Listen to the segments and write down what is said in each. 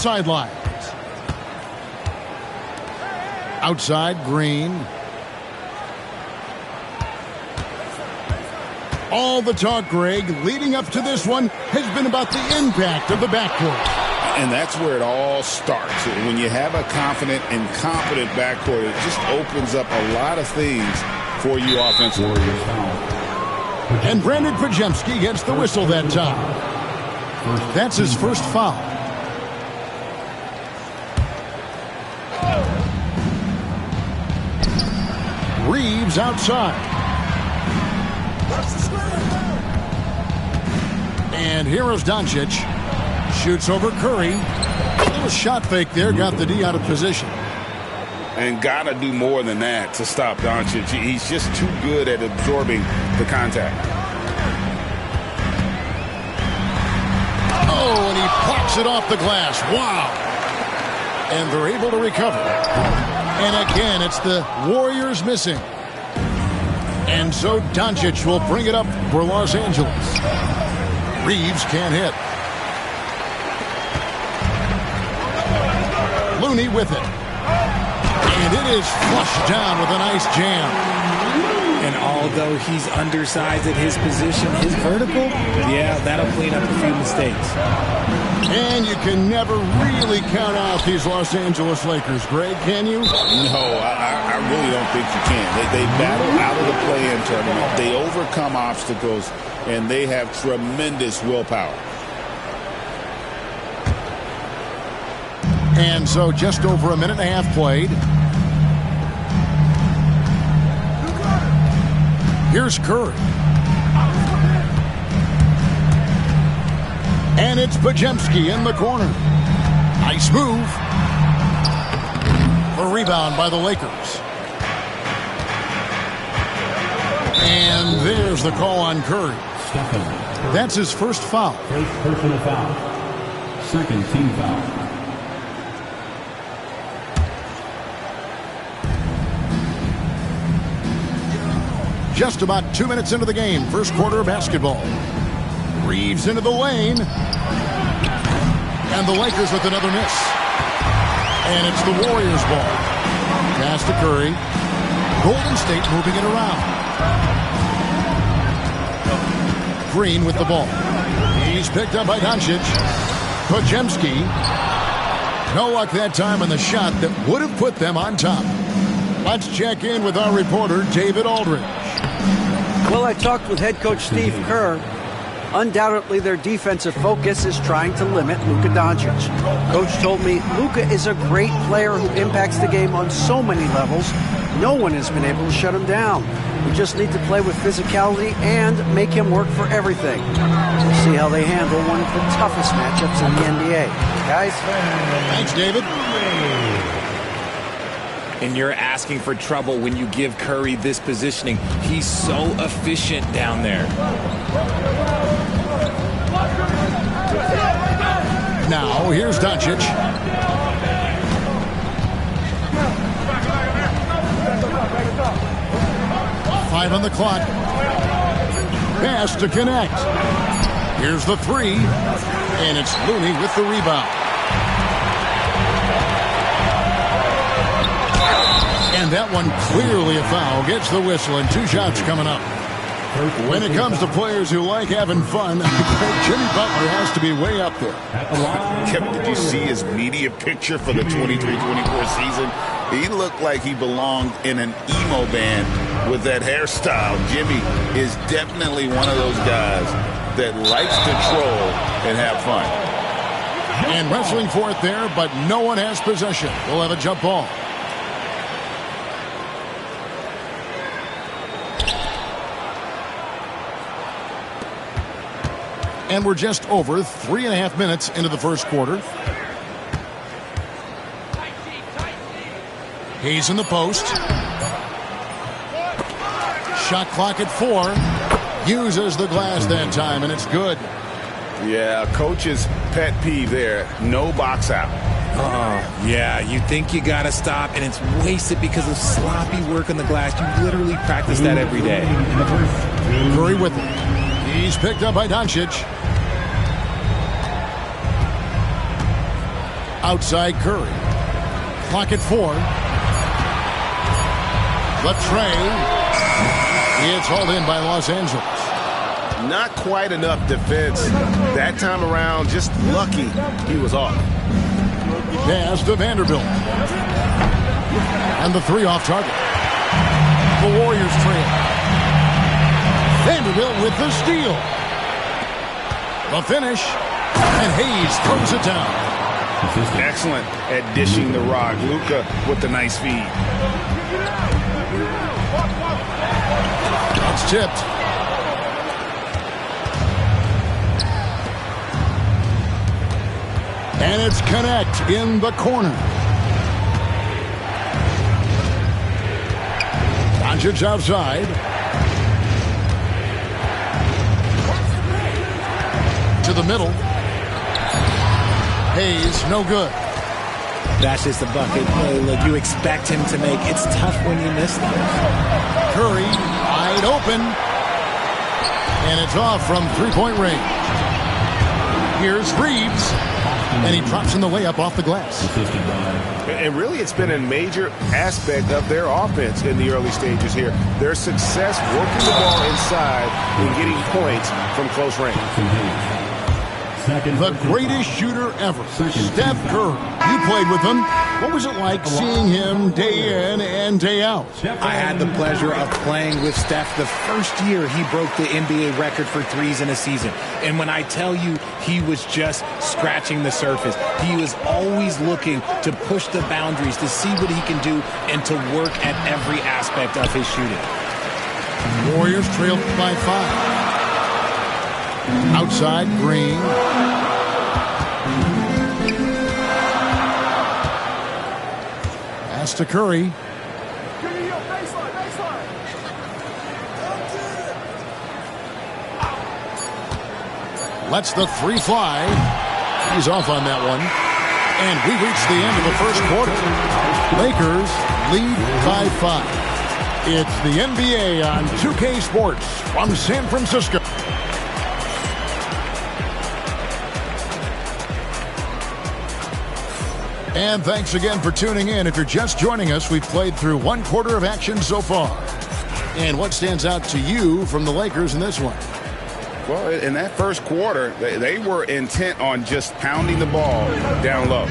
sidelines. Outside, Green. All the talk, Greg, leading up to this one has been about the impact of the backcourt. And that's where it all starts. When you have a confident and competent backcourt, it just opens up a lot of things for you offensively. And Brandon Pajemski gets the whistle that time. That's his first foul. Reeves outside. And here is Doncic. Shoots over Curry. A little shot fake there. Got the D out of position. And got to do more than that to stop Doncic. He's just too good at absorbing the contact. Oh, and he pops it off the glass. Wow. And they're able to recover. And again, it's the Warriors missing. And so Doncic will bring it up for Los Angeles. Reeves can't hit. Looney with it. And it is flushed down with a nice jam. And although he's undersized at his position, his vertical, yeah, that'll clean up a few mistakes. And you can never really count out these Los Angeles Lakers, Greg, can you? No, I really don't think you can. They battle out of the play-in tournament. They overcome obstacles, and they have tremendous willpower. And so just over a minute and a half played. Here's Curry. And it's Pajemski in the corner. Nice move. A rebound by the Lakers. And there's the call on Curry. That's his first foul. First personal foul. Second team foul. Just about 2 minutes into the game, first quarter of basketball. Reeves into the lane. And the Lakers with another miss. And it's the Warriors ball. Pass to Curry. Golden State moving it around. Green with the ball. He's picked up by Doncic. Pajemski. No luck that time on the shot that would have put them on top. Let's check in with our reporter, David Aldridge. Well, I talked with head coach Steve Kerr. Undoubtedly, their defensive focus is trying to limit Luka Doncic. Coach told me Luka is a great player who impacts the game on so many levels. No one has been able to shut him down. We just need to play with physicality and make him work for everything. We'll see how they handle one of the toughest matchups in the NBA. Guys? Thanks, David. And you're asking for trouble when you give Curry this positioning. He's so efficient down there. Now, here's Doncic. Five on the clock. Pass to connect. Here's the three. And it's Looney with the rebound. And that one clearly a foul. Gets the whistle and 2 shots coming up. When it comes to players who like having fun, Jimmy Butler has to be way up there. Kevin, did you see his media picture for the 23-24 season? He looked like he belonged in an emo band with that hairstyle. Jimmy is definitely one of those guys that likes to troll and have fun. And wrestling for it there, but no one has possession. We'll have a jump ball. And we're just over 3.5 minutes into the first quarter. Hayes in the post. Shot clock at 4. Uses the glass that time, and it's good. Yeah, coach's pet peeve there. No box out. Yeah, you think you got to stop, and it's wasted because of sloppy work on the glass. You literally practice that every day. Curry with it. He's picked up by Doncic. Outside Curry. Clock at 4. The tray. It's hauled in by Los Angeles. Not quite enough defense. That time around, just lucky he was off. Pass to Vanderbilt. And the 3 off target. The Warriors trail. Vanderbilt with the steal. The finish. And Hayes throws it down. Excellent at dishing the rock. Luka with the nice feed. It's tipped. And it's Connect in the corner. Doncic outside. To the middle. Hayes, no good. That's just a bucket. Look, you expect him to make. It's tough when you miss them. Curry, wide open. And it's off from three-point range. Here's Reeves. And he drops in the layup off the glass. And really, it's been a major aspect of their offense in the early stages here. Their success working the ball inside and getting points from close range. The greatest shooter ever, Steph Curry. You played with him. What was it like seeing him day in and day out? I had the pleasure of playing with Steph the first year he broke the NBA record for threes in a season. And when I tell you he was just scratching the surface, he was always looking to push the boundaries, to see what he can do, and to work at every aspect of his shooting. Warriors trail by 5. Outside, Green. Pass to Curry. Lets the 3 fly. He's off on that one. And we reach the end of the first quarter. Lakers lead by 5. It's the NBA on 2K Sports from San Francisco. And thanks again for tuning in. If you're just joining us, we've played through 1 quarter of action so far. And what stands out to you from the Lakers in this one? Well, in that first quarter, they were intent on just pounding the ball down low.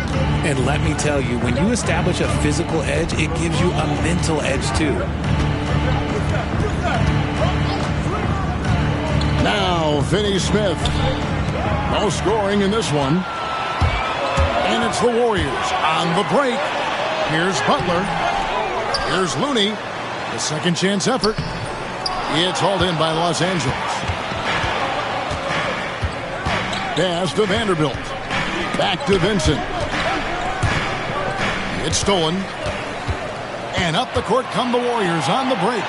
And let me tell you, when you establish a physical edge, it gives you a mental edge too. Now, Finney Smith. No scoring in this one. And it's the Warriors on the break. Here's Butler. Here's Looney. The second chance effort. It's hauled in by Los Angeles. Pass to Vanderbilt. Back to Vincent. It's stolen. And up the court come the Warriors on the break.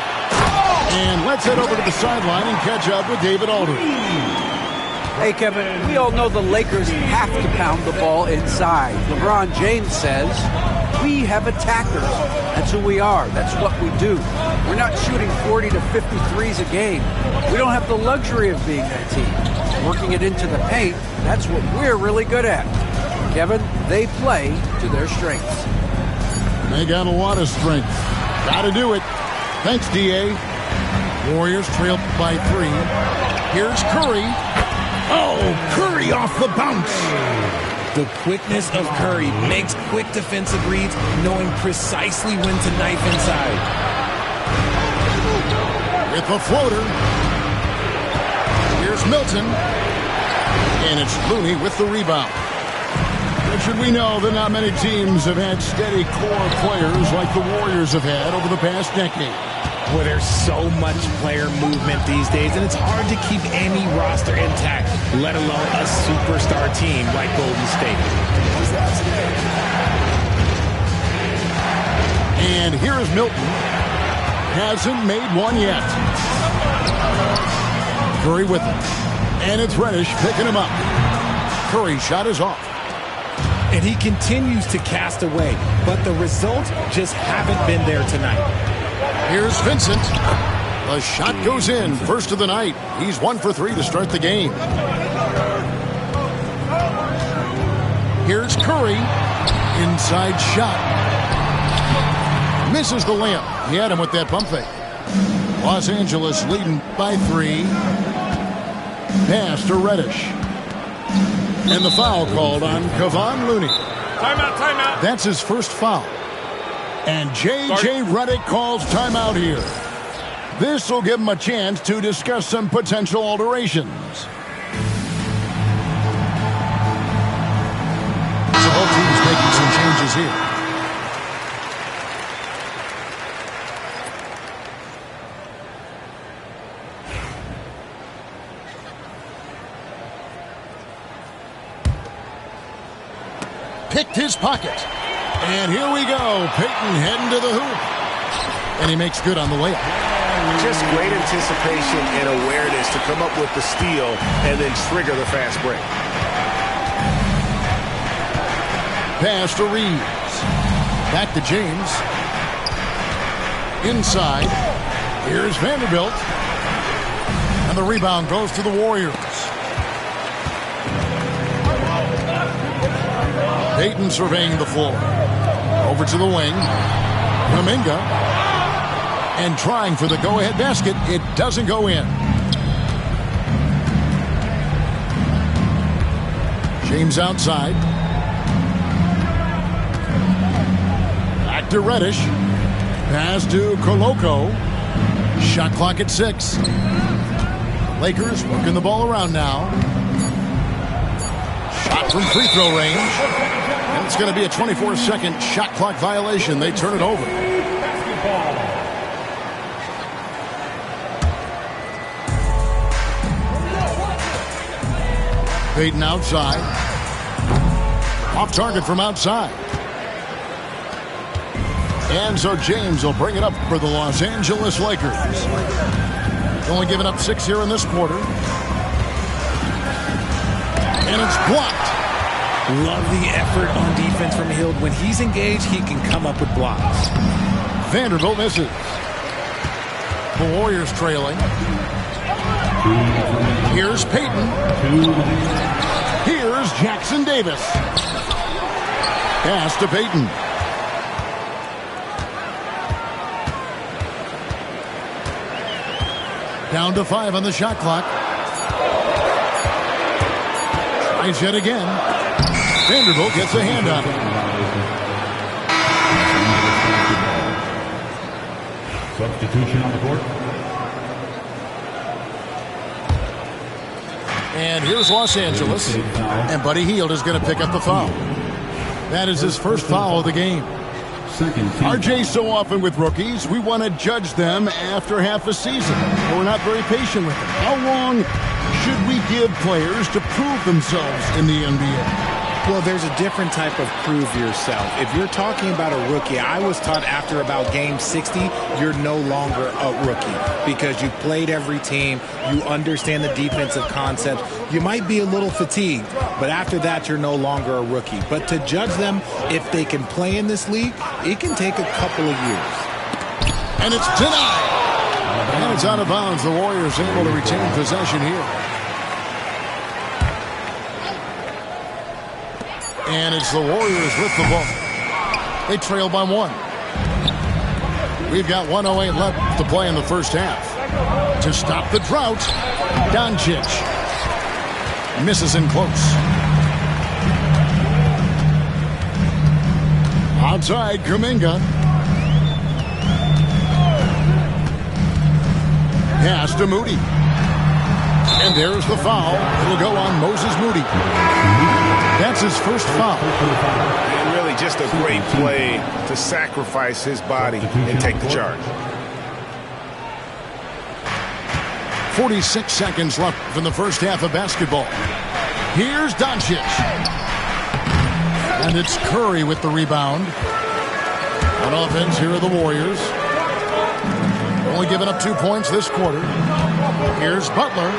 And let's head over to the sideline and catch up with David Aldridge. Hey, Kevin, we all know the Lakers have to pound the ball inside. LeBron James says, we have attackers. That's who we are. That's what we do. We're not shooting 40 to 53s a game. We don't have the luxury of being that team. Working it into the paint, that's what we're really good at. Kevin, they play to their strengths. They got a lot of strength. Got to do it. Thanks, D.A. Warriors trail by 3. Here's Curry. Oh, Curry off the bounce. The quickness of Curry makes quick defensive reads, knowing precisely when to knife inside. With the floater. Here's Milton. And it's Looney with the rebound. Richard, we know that not many teams have had steady core players like the Warriors have had over the past decade. Well, there's so much player movement these days, and it's hard to keep any roster intact, let alone a superstar team like Golden State. And here is Milton. Hasn't made one yet. Curry with him. And it's Reddish picking him up. Curry's shot is off. And he continues to cast away, but the results just haven't been there tonight. Here's Vincent. The shot goes in. First of the night. He's 1 for 3 to start the game. Here's Curry. Inside shot. Misses the layup. He had him with that pump fake. Los Angeles leading by 3. Pass to Reddish. And the foul called on Kevon Looney. Timeout, timeout. That's his first foul. And J.J. Redick calls timeout here. This will give him a chance to discuss some potential alterations. So both teams making some changes here. Picked his pocket. And here we go. Payton heading to the hoop. And he makes good on the layup. Just great anticipation and awareness to come up with the steal and then trigger the fast break. Pass to Reeves. Back to James. Inside. Here's Vanderbilt. And the rebound goes to the Warriors. Payton surveying the floor. Over to the wing. Kuminga. And trying for the go-ahead basket. It doesn't go in. James outside. Back to Reddish. Pass to Koloko. Shot clock at 6. Lakers working the ball around now. Shot from free throw range. And it's going to be a 24-second shot clock violation. They turn it over. Payton outside. Off target from outside. And so James will bring it up for the Los Angeles Lakers. Only giving up 6 here in this quarter. And it's blocked. Love the effort on defense from Hield. When he's engaged, he can come up with blocks. Vanderbilt misses. The Warriors trailing. Here's Payton. Here's Jackson Davis. Pass to Payton. Down to 5 on the shot clock. Tries yet again. Vanderbilt gets a hand on it. Substitution on the court. And here's Los Angeles. And Buddy Hield is going to pick up the foul. That is his first foul of the game. RJ, so often with rookies, we want to judge them after half a season. We're not very patient with them. How long should we give players to prove themselves in the NBA? Well, there's a different type of prove yourself. If you're talking about a rookie, I was taught after about game 60, you're no longer a rookie because you played every team, you understand the defensive concepts. You might be a little fatigued, but after that, you're no longer a rookie. But to judge them, if they can play in this league, it can take a couple of years. And it's denied. And it's out of bounds. The Warriors able to retain possession here. And it's the Warriors with the ball. They trail by 1. We've got 1:08 left to play in the first half. To stop the drought, Doncic misses in close. Outside, Kuminga. Pass to Moody. And there's the foul. It'll go on Moses Moody. That's his first foul. And really just a great play to sacrifice his body and take the charge. 46 seconds left in the first half of basketball. Here's Doncic. And it's Curry with the rebound. On offense, here are the Warriors. Only giving up 2 points this quarter. Here's Butler.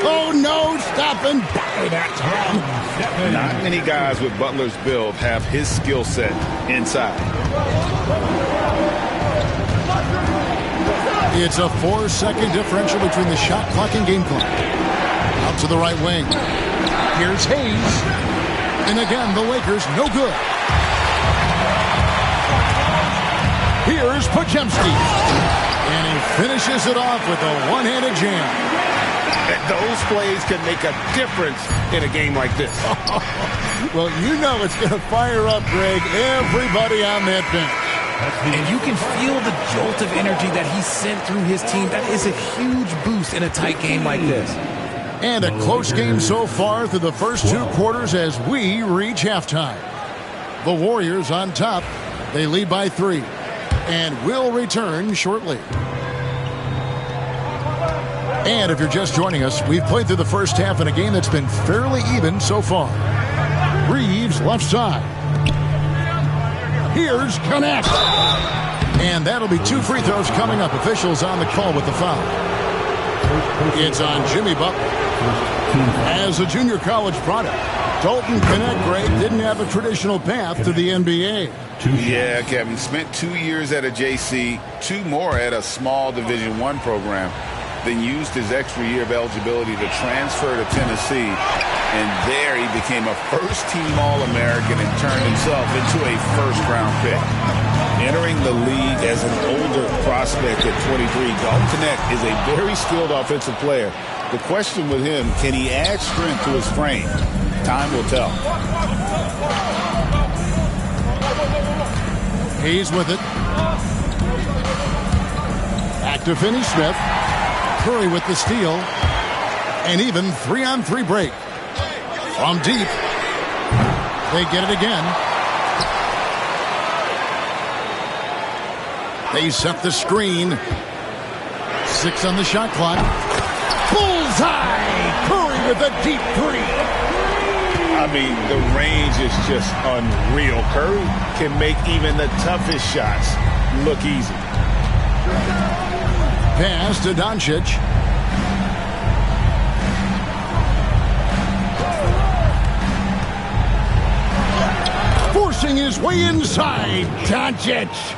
Oh, no, stopping by that time. Not many guys with Butler's build have his skill set inside. It's a 4-second differential between the shot clock and game clock. Out to the right wing. Here's Hayes. And again, the Lakers no good. Here's Podziemski. And he finishes it off with a one-handed jam. And those plays can make a difference in a game like this. Well, you know it's going to fire up, Greg, everybody on that bench. And you can feel the jolt of energy that he sent through his team. That is a huge boost in a tight game like this. And a close game so far through the first 2 quarters as we reach halftime. The Warriors on top. They lead by 3 and will return shortly. And if you're just joining us, we've played through the first half in a game that's been fairly even so far. Reeves left side. Here's Connect. And that'll be 2 free throws coming up. Officials on the call with the foul. It's on Jimmy Butler. As a junior college product, Dalton Connect, Greg, didn't have a traditional path to the NBA. Yeah, Kevin. Spent 2 years at a JC, 2 more at a small Division I program. Then used his extra year of eligibility to transfer to Tennessee. And there he became a first-team All-American and turned himself into a first-round pick. Entering the league as an older prospect at 23, Dalton Connect is a very skilled offensive player. The question with him, can he add strength to his frame? Time will tell. Hayes with it. Back to Finney-Smith. Curry with the steal. And even 3-on-3 break. From deep. They get it again. They set the screen. 6 on the shot clock. Bullseye! Curry with a deep 3. I mean, the range is just unreal. Curry can make even the toughest shots look easy. Pass to Doncic. Forcing his way inside. Doncic.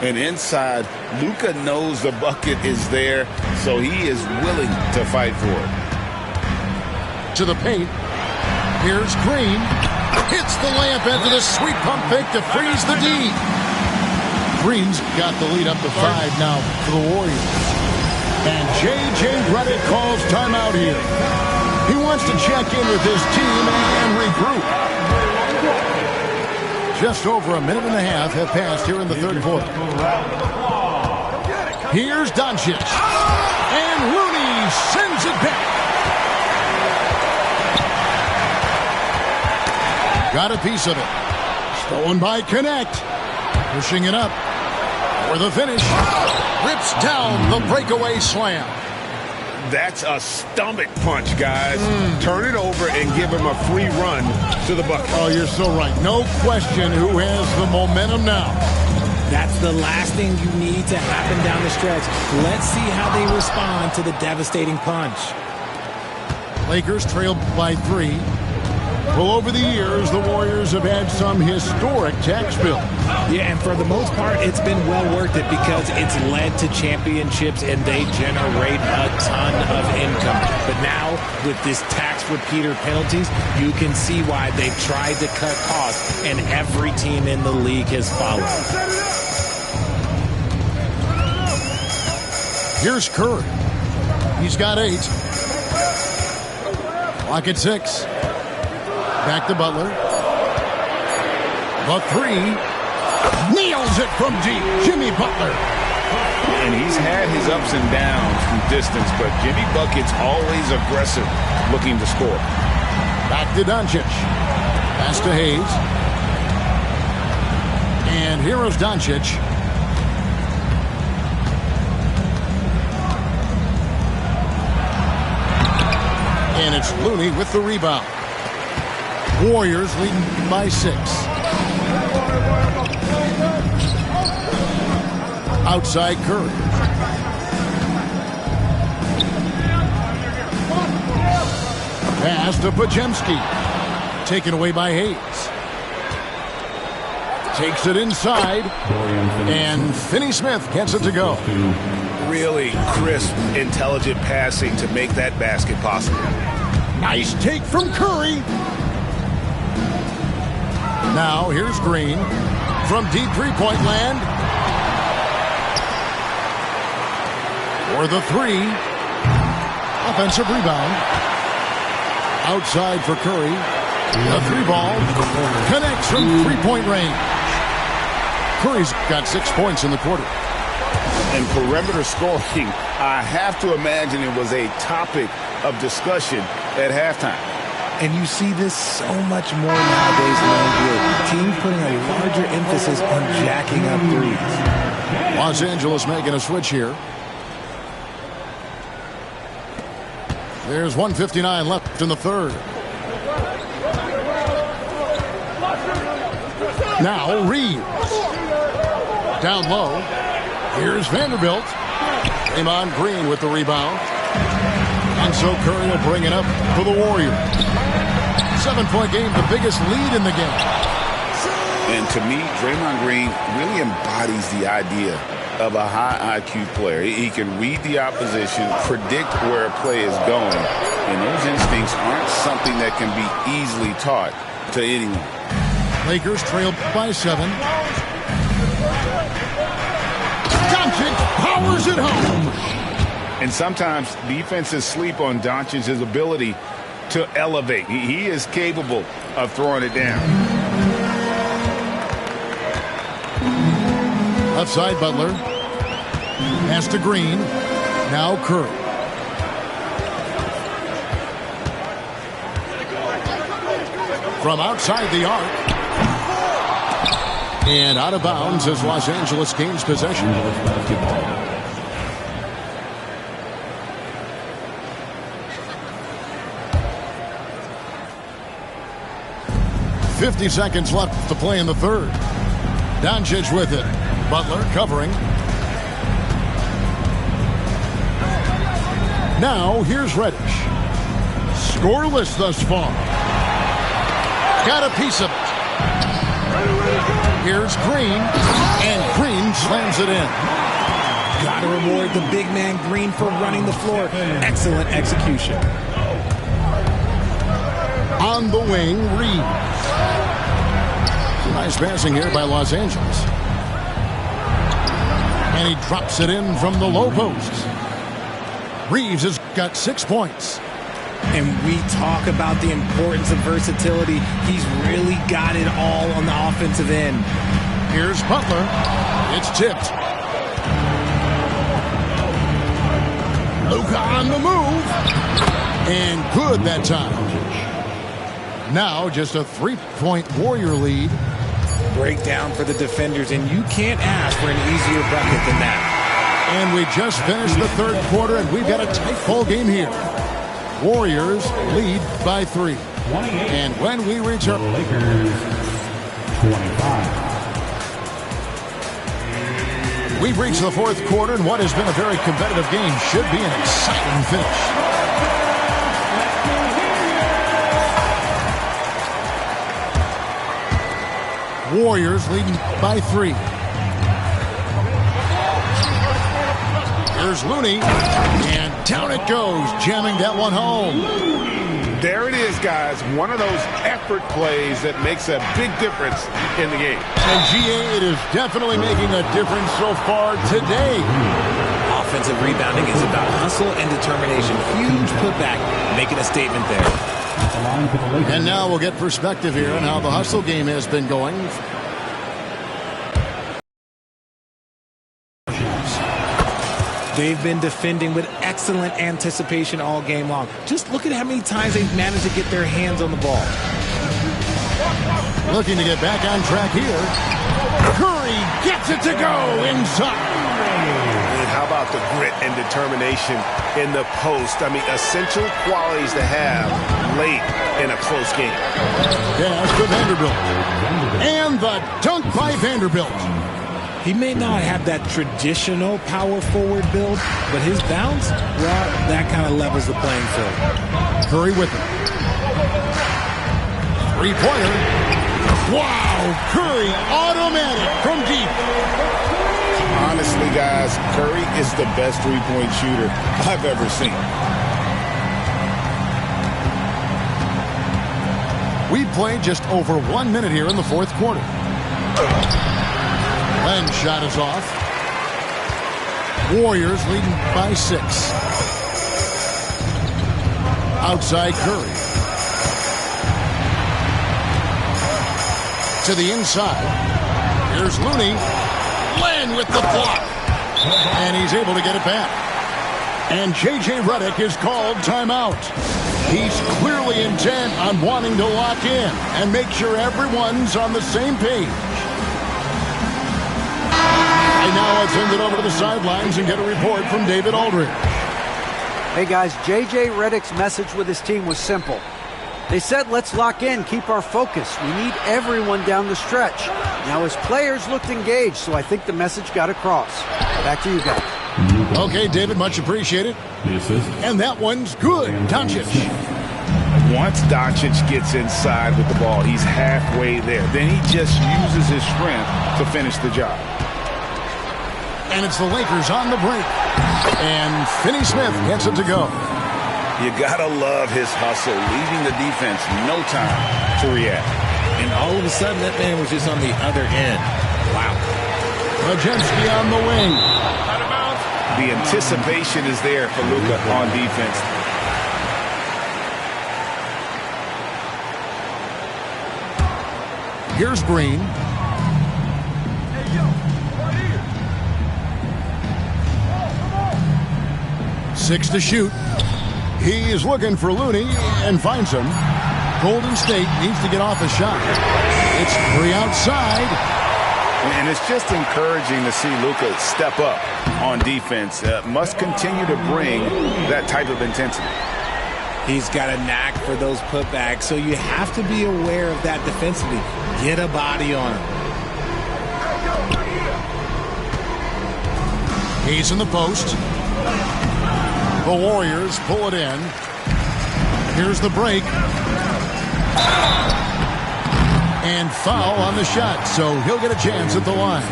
And inside, Luka knows the bucket is there, so he is willing to fight for it. To the paint. Here's Green. Hits the layup after the sweet pump fake to freeze the D. Green's got the lead up to 5 now for the Warriors. And J.J. Redick calls timeout here. He wants to check in with his team and regroup. Just over a minute and a half have passed here in the third quarter. Here's Doncic. And Rooney sends it back. Got a piece of it. Stolen by Connect. Pushing it up. For the finish. Rips down the breakaway slam. That's a stomach punch, guys. Turn it over and give him a free run to the bucket. Oh, you're so right. No question who has the momentum now. That's the last thing you need to happen down the stretch. Let's see how they respond to the devastating punch. Lakers trail by 3. Well, over the years, the Warriors have had some historic tax bills. Yeah, and for the most part, it's been well worth it because it's led to championships and they generate a ton of income. But now, with this tax repeater penalties, you can see why they've tried to cut costs, and every team in the league has followed. Here's Curry. He's got 8. Clock at 6. Back to Butler. The 3. Nails it from deep. Jimmy Butler. And he's had his ups and downs from distance, but Jimmy Bucket's always aggressive, looking to score. Back to Doncic. Pass to Hayes. And here is Doncic. And it's Looney with the rebound. Warriors leading by 6. Outside Curry. Pass to Podziemski. Taken away by Hayes. Takes it inside. And Finney-Smith gets it to go. Really crisp, intelligent passing to make that basket possible. Nice take from Curry. Now here's Green from deep three-point land. For the three. Offensive rebound. Outside for Curry. A three ball. Connects from three-point range. Curry's got 6 points in the quarter. And perimeter scoring, I have to imagine it was a topic of discussion at halftime. And you see this so much more nowadays in the NBA. Teams putting a larger emphasis on jacking up threes. Los Angeles making a switch here. There's 1:59 left in the third. Now Reeves. Down low. Here's Vanderbilt. Draymond Green with the rebound. And so Curry will bring it up for the Warriors. 7-point game, the biggest lead in the game. And to me, Draymond Green really embodies the idea of a high IQ player. He can read the opposition, predict where a play is going, and those instincts aren't something that can be easily taught to anyone. Lakers trail by 7. Doncic powers it home. And sometimes defenses sleep on Doncic's ability to elevate. He is capable of throwing it down. Left side, Butler. Pass to Green. Now Curry. From outside the arc. And out of bounds as Los Angeles gains possession. 50 seconds left to play in the third. Doncic with it. Butler covering. Now here's Reddish. Scoreless thus far. Got a piece of it. Here's Green. And Green slams it in. Got to reward the big man Green for running the floor. Excellent execution. On the wing, Reeves. Nice passing here by Los Angeles. And he drops it in from the low post. Reeves has got 6 points. And we talk about the importance of versatility. He's really got it all on the offensive end. Here's Butler. It's tipped. Luka on the move. And good that time. Now just a 3-point Warrior lead. Breakdown for the defenders, and you can't ask for an easier bucket than that. And we just finished the third quarter, and we've got a tight ball game here. Warriors lead by 3. And when we return, Lakers 25. We've reached the fourth quarter, and what has been a very competitive game should be an exciting finish. Warriors leading by 3. Here's Looney, and down it goes, jamming that one home. There it is, guys. One of those effort plays that makes a big difference in the game. And GA, it is definitely making a difference so far today. Offensive rebounding is about hustle and determination. Huge putback, making a statement there. And now we'll get perspective here on how the hustle game has been going. They've been defending with excellent anticipation all game long. Just look at how many times they've managed to get their hands on the ball. Looking to get back on track here. Curry gets it to go inside. And how about the grit and determination in the post? I mean, essential qualities to have late in a close game. Pass to Vanderbilt. And the dunk by Vanderbilt. He may not have that traditional power forward build, but his bounce, well, that kind of levels the playing field. Curry with it. Three-pointer. Wow, Curry automatic from deep. Honestly, guys, Curry is the best three-point shooter I've ever seen. We've played just over 1 minute here in the fourth quarter. Len's shot is off. Warriors leading by 6. Outside Curry. To the inside. Here's Looney. Len with the block. And he's able to get it back. And J.J. Redick is called timeout. He's clearly intent on wanting to lock in and make sure everyone's on the same page. And now I'll send it over to the sidelines and get a report from David Aldridge. Hey guys, J.J. Redick's message with his team was simple. They said, let's lock in, keep our focus. We need everyone down the stretch. Now his players looked engaged, so I think the message got across. Back to you guys. Okay, David, much appreciated. And that one's good. Doncic. Once Doncic gets inside with the ball, he's halfway there. Then he just uses his strength to finish the job. And it's the Lakers on the break. And Finney Smith gets it to go. You gotta love his hustle, leaving the defense no time to react. And all of a sudden, that man was just on the other end. Wow. Majewski on the wing. The anticipation is there for Luka on defense. Here's Green. Six to shoot. He is looking for Looney and finds him. Golden State needs to get off a shot. It's Curry outside. And it's just encouraging to see Luka step up on defense. Must continue to bring that type of intensity. He's got a knack for those putbacks, so you have to be aware of that defensively. Get a body on him. He's in the post. The Warriors pull it in. Here's the break. And foul on the shot, so he'll get a chance at the line.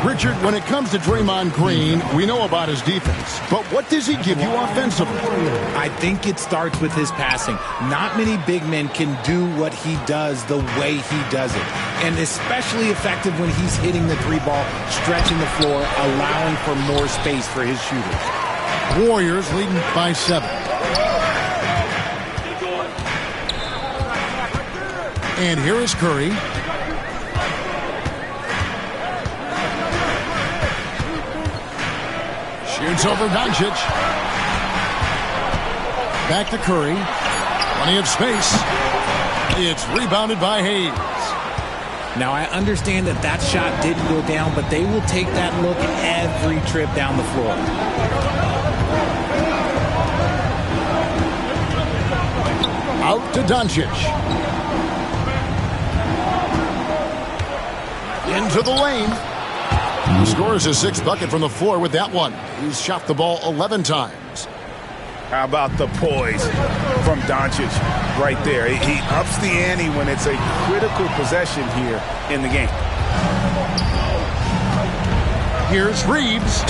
Richard, when it comes to Draymond Green, we know about his defense, but what does he give you offensively? I think it starts with his passing. Not many big men can do what he does the way he does it. And especially effective when he's hitting the three ball, stretching the floor, allowing for more space for his shooters. Warriors leading by 7. And here is Curry. Shoots over Doncic. Back to Curry. Plenty of space. It's rebounded by Hayes. Now, I understand that that shot didn't go down, but they will take that look every trip down the floor. Out to Doncic. Into the lane. He scores his 6th bucket from the floor with that one. He's shot the ball 11 times. How about the poise from Doncic right there? He ups the ante when it's a critical possession here in the game. Here's Reeves.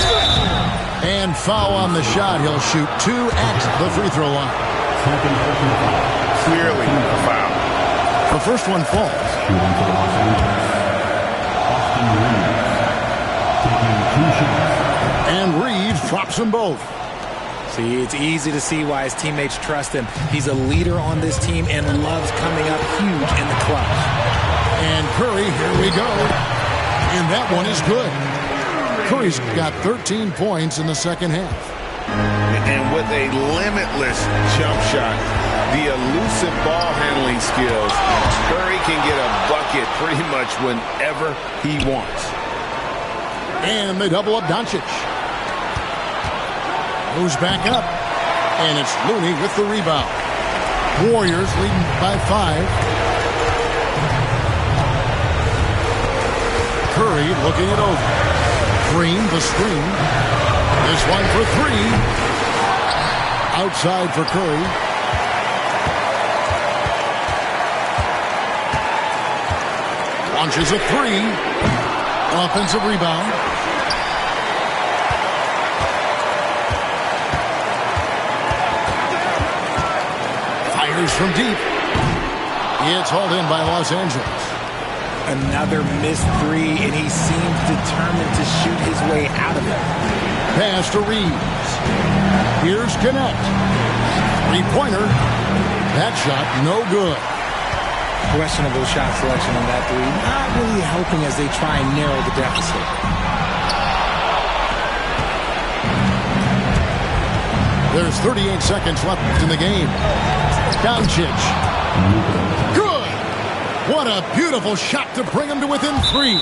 And foul on the shot. He'll shoot 2 at the free throw line. Clearly a foul. The first one falls. And Reeves drops them both. See, it's easy to see why his teammates trust him. He's a leader on this team and loves coming up huge in the clutch. And Curry, here we go. And that one is good. Curry's got 13 points in the second half. And with a limitless jump shot, the elusive ball handling skills, Curry can get a bucket pretty much whenever he wants. And they double up Doncic. Moves back up. And it's Looney with the rebound. Warriors leading by 5. Curry looking it over. Green the screen. This one for 3. Outside for Curry. Launches a 3. Offensive rebound. Fires from deep. It's hauled in by Los Angeles. Another missed three, and he seems determined to shoot his way out of it. Pass to Reeves. Here's Connect. Three-pointer. That shot, no good. Questionable shot selection on that three. Not really helping as they try and narrow the deficit. There's 38 seconds left in the game. Doncic. Good. What a beautiful shot to bring him to within 3.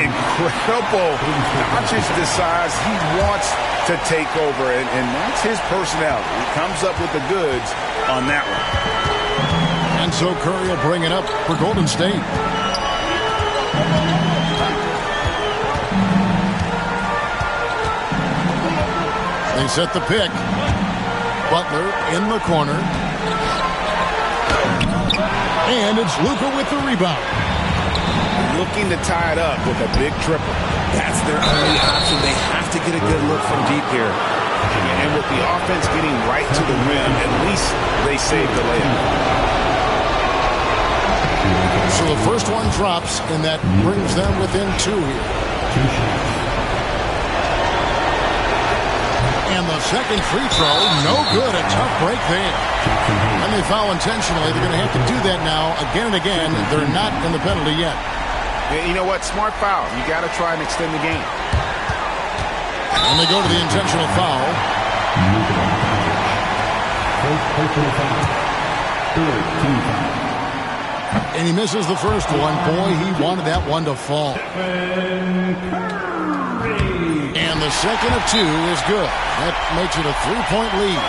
Incredible. Doncic decides he wants to take over, and that's his personality. He comes up with the goods on that one. And so Curry will bring it up for Golden State. They set the pick. Butler in the corner. And it's Luka with the rebound. Looking to tie it up with a big triple. That's their only option. They have to get a good look from deep here. And with the offense getting right to the rim, at least they saved the layup. So the first one drops, and that brings them within 2 here. And the second free throw, no good. A tough break there. And they foul intentionally. They're going to have to do that now again and again. They're not in the penalty yet. You know what? Smart foul. You got to try and extend the game. And they go to the intentional foul. And he misses the first one. Boy, he wanted that one to fall. And the second of 2 is good. That makes it a 3-point lead.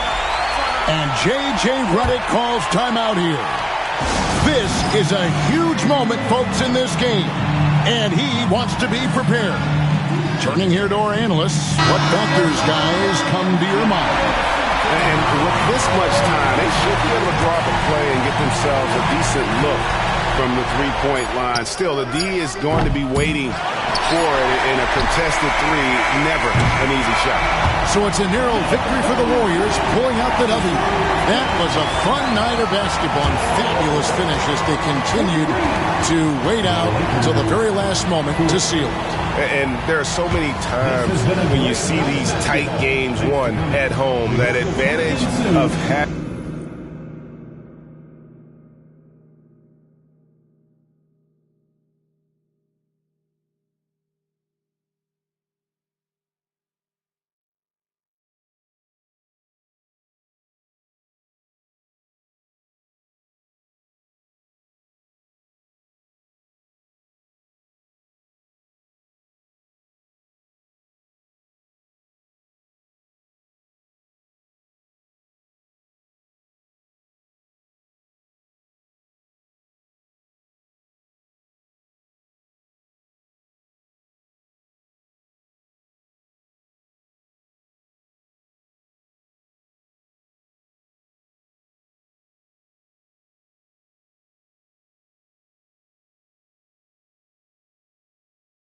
And J.J. Redick calls timeout here. This is a huge moment, folks, in this game. And he wants to be prepared. Turning here to our analysts, what factors, guys, come to your mind? And with this much time, they should be able to draw up a play and get themselves a decent look from the three-point line. Still, the D is going to be waiting for it in a contested three. Never an easy shot. So it's a narrow victory for the Warriors, pulling out the W. That was a fun night of basketball and fabulous finish as they continued to wait out until the very last moment to seal it. And there are so many times when you see these tight games won at home, that advantage of having